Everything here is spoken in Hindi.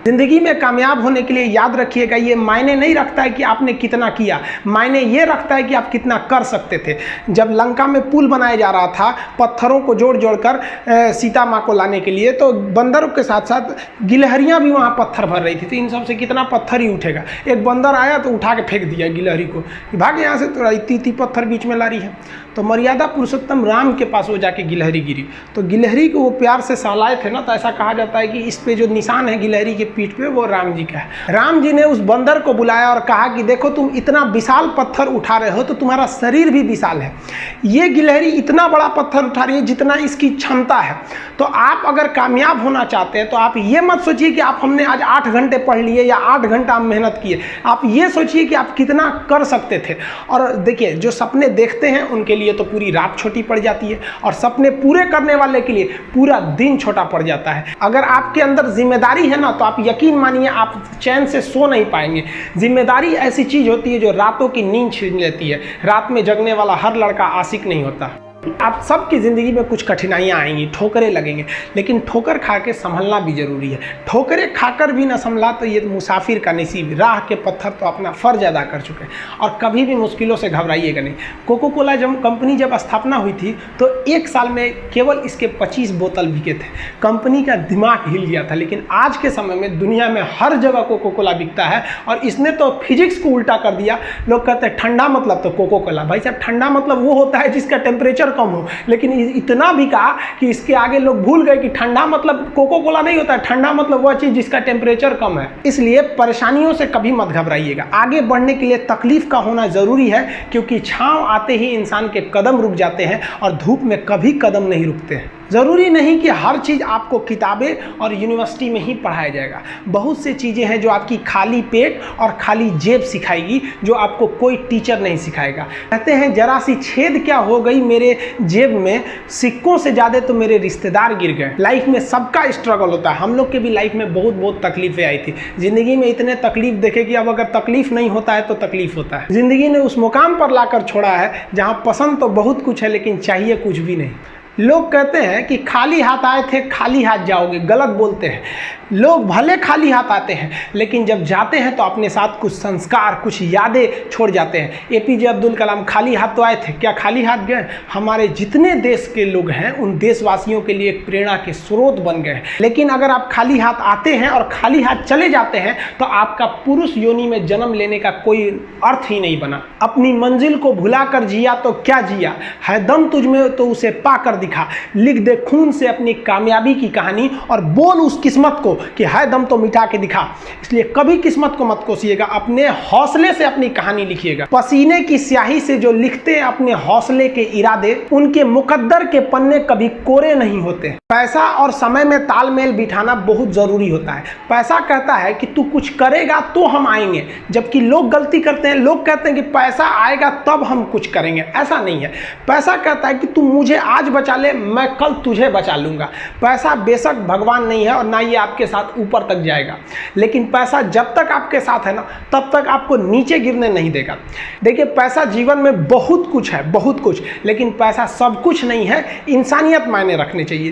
जिंदगी में कामयाब होने के लिए याद रखिएगा, ये मायने नहीं रखता है कि आपने कितना किया, मायने ये रखता है कि आप कितना कर सकते थे। जब लंका में पुल बनाया जा रहा था पत्थरों को जोड़ जोड़ कर सीता माँ को लाने के लिए, तो बंदरों के साथ साथ गिलहरियाँ भी वहाँ पत्थर भर रही थी। तो इन सब से कितना पत्थर ही उठेगा। एक बंदर आया तो उठा के फेंक दिया गिलहरी को, भाग यहाँ से, तो इतनी पत्थर बीच में ला रही है। तो मर्यादा पुरुषोत्तम राम के पास वो जाके गिलहरी गिरी, तो गिलहरी को वो प्यार से सहलाए थे ना, तो ऐसा कहा जाता है कि इस पे जो निशान है गिलहरी के पीठ पे, वो राम जी का है। राम जी ने उस बंदर को बुलाया और कहा कि देखो तुम इतना विशाल पत्थर उठा रहे हो तो तुम्हारा शरीर भी विशाल है, ये गिलहरी इतना बड़ा पत्थर उठा रही है जितना इसकी क्षमता है। तो आप अगर कामयाब होना चाहते हैं तो आप ये मत सोचिए कि आप हमने आज 8 घंटे पढ़ लिए या 8 घंटा मेहनत किए, आप ये सोचिए कि आप कितना कर सकते थे। और देखिए, जो सपने देखते हैं उनके लिए तो पूरी रात छोटी पड़ जाती है, और सपने पूरे करने वाले के लिए पूरा दिन छोटा पड़ जाता है। अगर आपके अंदर जिम्मेदारी है ना, तो आप यकीन मानिए आप चैन से सो नहीं पाएंगे। जिम्मेदारी ऐसी चीज होती है जो रातों की नींद छीन लेती है। रात में जगने वाला हर लड़का आशिक नहीं होता। आप सबकी ज़िंदगी में कुछ कठिनाइयाँ आएंगी, ठोकरें लगेंगे, लेकिन ठोकर खा के संभलना भी जरूरी है। ठोकरें खाकर भी ना संभला तो ये मुसाफिर का नसीब। राह के पत्थर तो अपना फ़र्ज अदा कर चुके हैं, और कभी भी मुश्किलों से घबराइएगा नहीं। कोको कोला कंपनी जब स्थापना हुई थी तो 1 साल में केवल इसके 25 बोतल बिके थे। कंपनी का दिमाग हिल गया था। लेकिन आज के समय में दुनिया में हर जगह कोको कोला बिकता है, और इसने तो फिजिक्स को उल्टा कर दिया। लोग कहते हैं ठंडा मतलब तो कोको कोला। भाई साहब, ठंडा मतलब वो होता है जिसका टेम्परेचर कम हो, लेकिन इतना भी कहा कि इसके आगे लोग भूल गए कि ठंडा मतलब कोको कोला नहीं होता है, ठंडा मतलब वह चीज जिसका टेम्परेचर कम है। इसलिए परेशानियों से कभी मत घबराइएगा। आगे बढ़ने के लिए तकलीफ का होना जरूरी है, क्योंकि छांव आते ही इंसान के कदम रुक जाते हैं और धूप में कभी कदम नहीं रुकते हैं। ज़रूरी नहीं कि हर चीज़ आपको किताबें और यूनिवर्सिटी में ही पढ़ाया जाएगा। बहुत सी चीज़ें हैं जो आपकी खाली पेट और खाली जेब सिखाएगी, जो आपको कोई टीचर नहीं सिखाएगा। कहते हैं जरा सी छेद क्या हो गई मेरे जेब में, सिक्कों से ज़्यादा तो मेरे रिश्तेदार गिर गए। लाइफ में सबका स्ट्रगल होता है। हम लोग के भी लाइफ में बहुत तकलीफें आई थी। ज़िंदगी में इतने तकलीफ देखे कि अब अगर तकलीफ नहीं होता है तो तकलीफ होता है। ज़िंदगी ने उस मुकाम पर लाकर छोड़ा है जहाँ पसंद तो बहुत कुछ है, लेकिन चाहिए कुछ भी नहीं। लोग कहते हैं कि खाली हाथ आए थे खाली हाथ जाओगे, गलत बोलते हैं। लोग भले खाली हाथ आते हैं, लेकिन जब जाते हैं तो अपने साथ कुछ संस्कार, कुछ यादें छोड़ जाते हैं। एपीजे अब्दुल कलाम खाली हाथ तो आए थे, क्या खाली हाथ गए? हमारे जितने देश के लोग हैं उन देशवासियों के लिए एक प्रेरणा के स्रोत बन गए हैं। लेकिन अगर आप खाली हाथ आते हैं और खाली हाथ चले जाते हैं तो आपका पुरुष योनि में जन्म लेने का कोई अर्थ ही नहीं बना। अपनी मंजिल को भुलाकर जिया तो क्या जिया, है दम तुझ में तो उसे पाकर दिखा। लिख दे खून से अपनी कामयाबी की कहानी और बोल उस किस्मत को कि है दम तो मिटा के दिखा। इसलिए कभी किस्मत को मत कोसिएगा, अपने हौसले से अपनी कहानी लिखिएगा। पसीने की स्याही से जो लिखते हैं अपने हौसले के इरादे, उनके मुकद्दर के पन्ने कभी कोरे नहीं होते। पैसा और समय में तालमेल बिठाना बहुत जरूरी होता है। पैसा कहता है कि तू कुछ करेगा तो हम आएंगे, जबकि लोग गलती करते हैं। लोग कहते हैं कि पैसा आएगा तब हम कुछ करेंगे। ऐसा नहीं है। पैसा कहता है कि तू मुझे आज बचा ले, मैं कल तुझे बचा लूंगा। पैसा बेशक भगवान नहीं है और ना ये आपके साथ ऊपर तक जाएगा, लेकिन पैसा जब तक आपके साथ है ना, तब तक आपको नीचे गिरने नहीं देगा। देखिए, पैसा जीवन में बहुत कुछ है, बहुत कुछ, लेकिन पैसा सब कुछ नहीं है। इंसानियत मायने रखनी चाहिए।